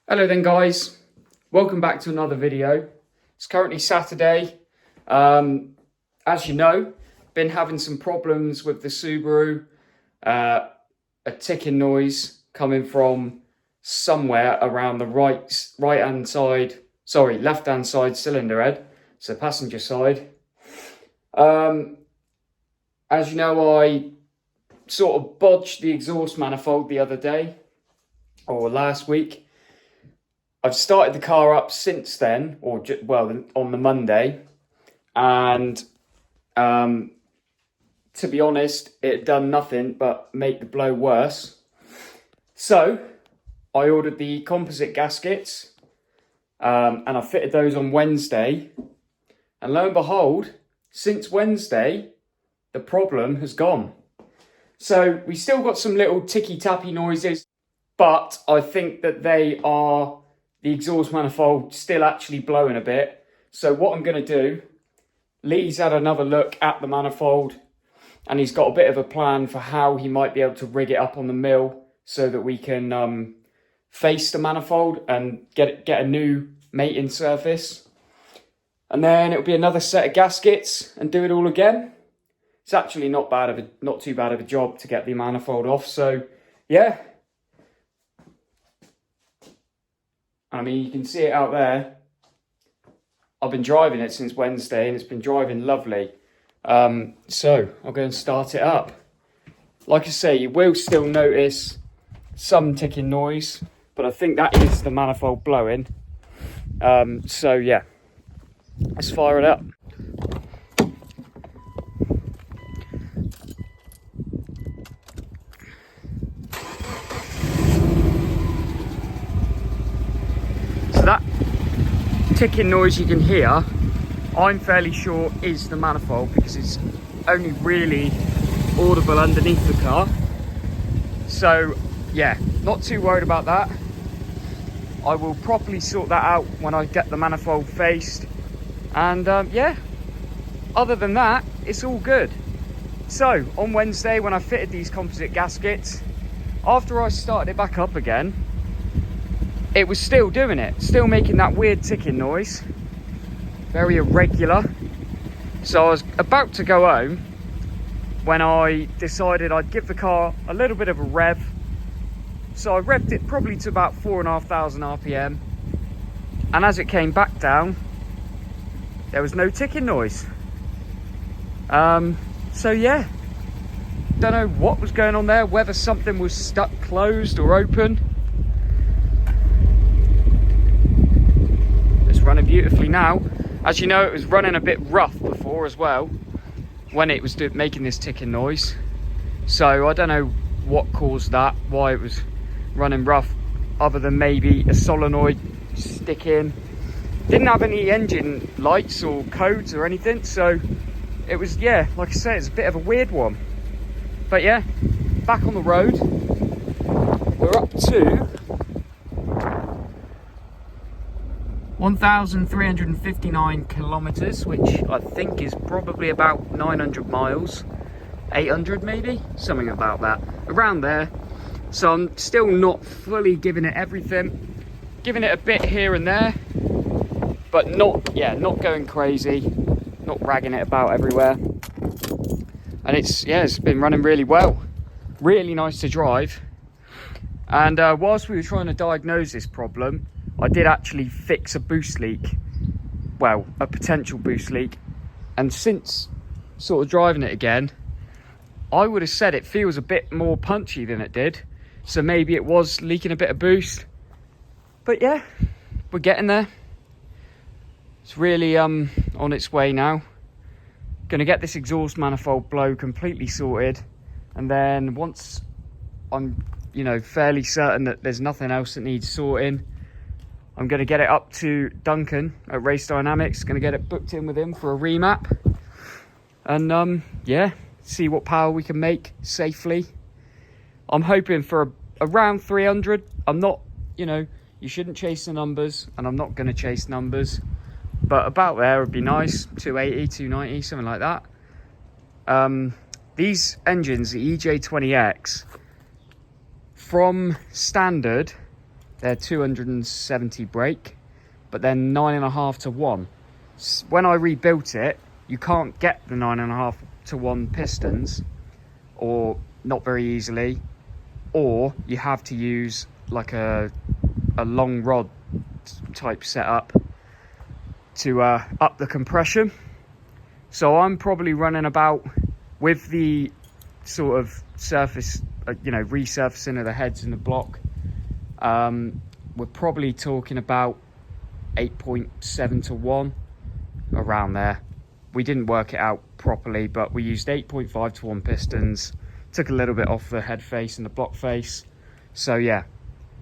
Hello then guys, welcome back to another video. It's currently Saturday. As you know, been having some problems with the Subaru. A ticking noise coming from somewhere around the left-hand side cylinder head, so passenger side. As you know, I sort of bodged the exhaust manifold the other day, or last week. I've started the car up since then, on the Monday, and to be honest, it had done nothing but make the blow worse. So I ordered the composite gaskets, and I fitted those on Wednesday, and lo and behold, since Wednesday, the problem has gone. So we still got some little ticky-tappy noises, but I think that they are the exhaust manifold still actually blowing a bit. So what I'm going to do, Lee's had another look at the manifold and he's got a bit of a plan for how he might be able to rig it up on the mill so that we can face the manifold and get a new mating surface. And then it'll be another set of gaskets and do it all again. It's actually not too bad of a job to get the manifold off. So yeah. I mean, you can see it out there. I've been driving it since Wednesday and it's been driving lovely. So I'll go and start it up. Like I say, you will still notice some ticking noise, but I think that is the manifold blowing. So yeah, let's fire it up. That ticking noise you can hear, I'm fairly sure is the manifold because it's only really audible underneath the car. So yeah, not too worried about that. I will properly sort that out when I get the manifold faced. And yeah, other than that, it's all good. So on Wednesday when I fitted these composite gaskets, after I started it back up again, it was still doing it, still making that weird ticking noise, very irregular. So I was about to go home when I decided I'd give the car a little bit of a rev. So I revved it probably to about 4,500 RPM. And as it came back down, there was no ticking noise. So yeah, don't know what was going on there, whether something was stuck closed or open. Running beautifully now. As you know, it was running a bit rough before as well when it was making this ticking noise. So I don't know what caused that, why it was running rough, other than maybe a solenoid sticking. Didn't have any engine lights or codes or anything, so it was, yeah, like I say, it's a bit of a weird one. But yeah, back on the road. We're up to 1,359 kilometers, which I think is probably about 900 miles, 800 maybe, something about that, around there. So I'm still not fully giving it everything, giving it a bit here and there, but not going crazy, not ragging it about everywhere. And it's been running really well, really nice to drive. And whilst we were trying to diagnose this problem, I did actually fix a boost leak, well, a potential boost leak. And since sort of driving it again, I would have said it feels a bit more punchy than it did. So maybe it was leaking a bit of boost. But yeah, we're getting there. It's really on its way now. Gonna get this exhaust manifold blow completely sorted. And then once I'm, fairly certain that there's nothing else that needs sorting, I'm going to get it up to Duncan at Race Dynamics. Going to get it booked in with him for a remap. And yeah, see what power we can make safely. I'm hoping for around 300. I'm not, you shouldn't chase the numbers. And I'm not going to chase numbers. But about there would be nice. 280, 290, something like that. These engines, the EJ20X, from standard, they're 270 brake, but they're 9.5 to 1. When I rebuilt it, you can't get the 9.5 to 1 pistons, or not very easily, or you have to use like a long rod type setup to up the compression. So I'm probably running about, with the sort of surface, resurfacing of the heads in the block, we're probably talking about 8.7 to 1, around there. We didn't work it out properly, but we used 8.5 to 1 pistons, took a little bit off the head face and the block face. So yeah,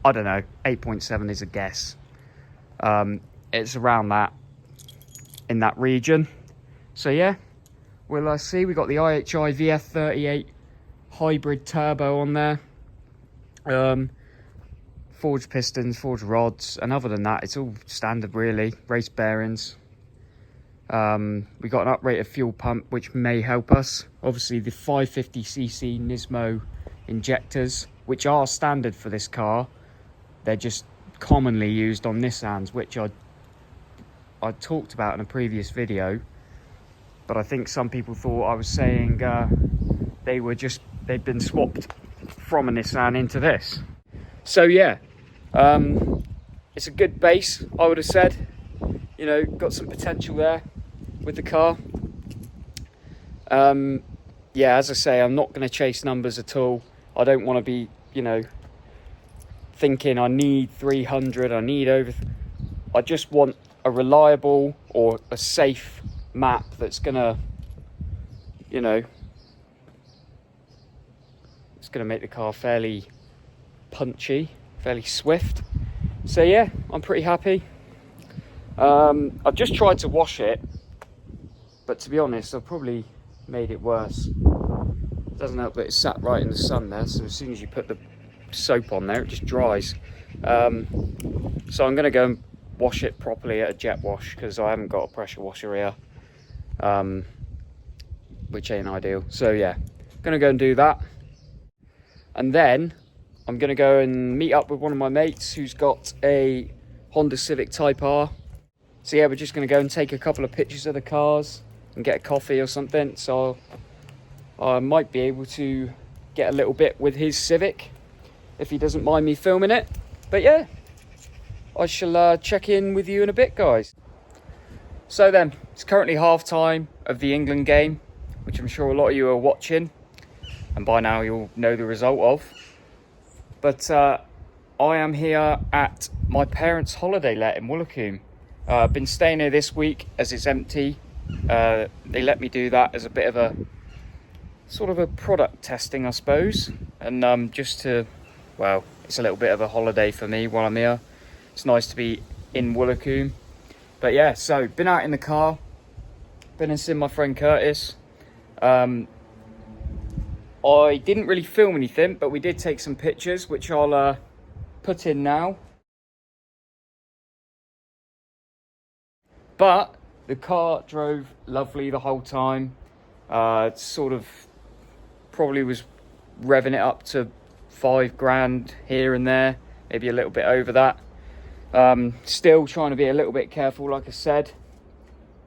I don't know, 8.7 is a guess. It's around that, in that region. So yeah, we'll see. We got the IHI VF38 hybrid turbo on there, forged pistons, forged rods, and other than that, it's all standard really. Race bearings. We got an uprated fuel pump, which may help us. Obviously, the 550cc Nismo injectors, which are standard for this car. They're just commonly used on Nissans, which I talked about in a previous video. But I think some people thought I was saying they'd been swapped from a Nissan into this. So yeah, it's a good base, I would have said. You know, got some potential there with the car. Yeah, as I say, I'm not going to chase numbers at all. I don't want to be, thinking I need 300, I need over. I just want a reliable or a safe map that's gonna, it's gonna make the car fairly punchy, fairly swift. So yeah, I'm pretty happy. I've just tried to wash it, but to be honest, I've probably made it worse. It doesn't help that it's sat right in the sun there, so as soon as you put the soap on there, it just dries. So I'm going to go and wash it properly at a jet wash, because I haven't got a pressure washer here, which ain't ideal. So yeah, going to go and do that. And then I'm going to go and meet up with one of my mates who's got a Honda Civic Type R. So yeah, we're just going to go and take a couple of pictures of the cars and get a coffee or something. So I might be able to get a little bit with his Civic, if he doesn't mind me filming it. But yeah, I shall check in with you in a bit, guys. So then, it's currently half time of the England game, which I'm sure a lot of you are watching, and by now you'll know the result of. But I am here at my parents' holiday let in Woolacombe. I've been staying here this week as it's empty. They let me do that as a bit of a sort of a product testing, I suppose, and just to, well, it's a little bit of a holiday for me while I'm here. It's nice to be in Woolacombe. But yeah, so been out in the car, been and seen my friend Curtis. I didn't really film anything, but we did take some pictures, which I'll put in now. But the car drove lovely the whole time. Sort of probably was revving it up to 5 grand here and there, maybe a little bit over that. Still trying to be a little bit careful, like I said,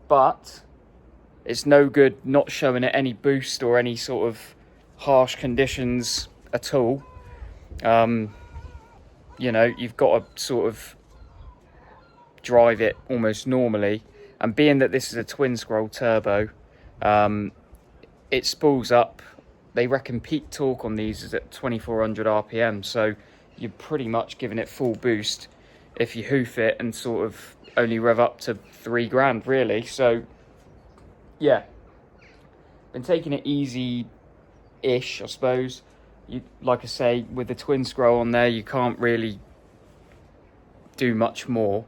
but it's no good not showing it any boost or any sort of harsh conditions at all. You've got to sort of drive it almost normally, and being that this is a twin scroll turbo, it spools up. They reckon peak torque on these is at 2400 RPM, so you're pretty much giving it full boost if you hoof it and sort of only rev up to 3 grand really. So yeah, been taking it easy-ish, I suppose. Like I say, with the twin scroll on there, you can't really do much more.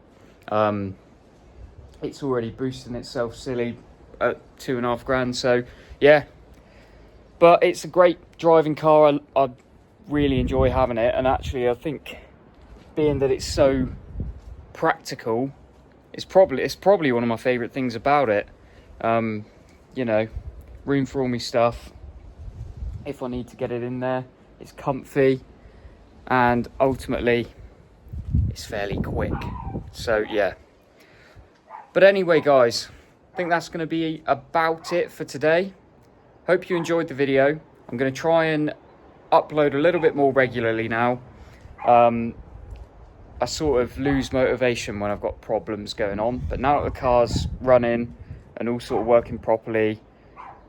It's already boosting itself silly at 2.5 grand, so yeah. But it's a great driving car. I really enjoy having it, and actually I think, being that it's so practical, it's probably one of my favourite things about it. Room for all my stuff if I need to get it in there. It's comfy, and ultimately it's fairly quick. So yeah. But anyway, guys, I think that's going to be about it for today. Hope you enjoyed the video. I'm going to try and upload a little bit more regularly now. I sort of lose motivation when I've got problems going on, but now that the car's running and all sort of working properly,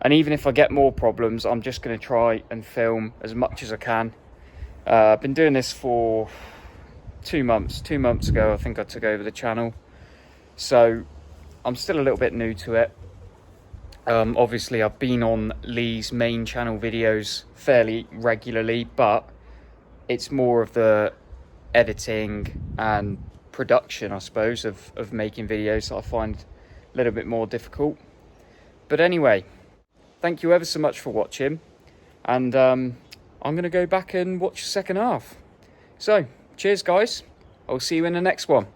and even if I get more problems, I'm just going to try and film as much as I can. I've been doing this for 2 months. 2 months ago, I think I took over the channel. So I'm still a little bit new to it. Obviously, I've been on Lee's main channel videos fairly regularly, but it's more of the editing and production, I suppose, of making videos that I find a little bit more difficult. But anyway, thank you ever so much for watching, and I'm going to go back and watch the second half. So, cheers guys, I'll see you in the next one.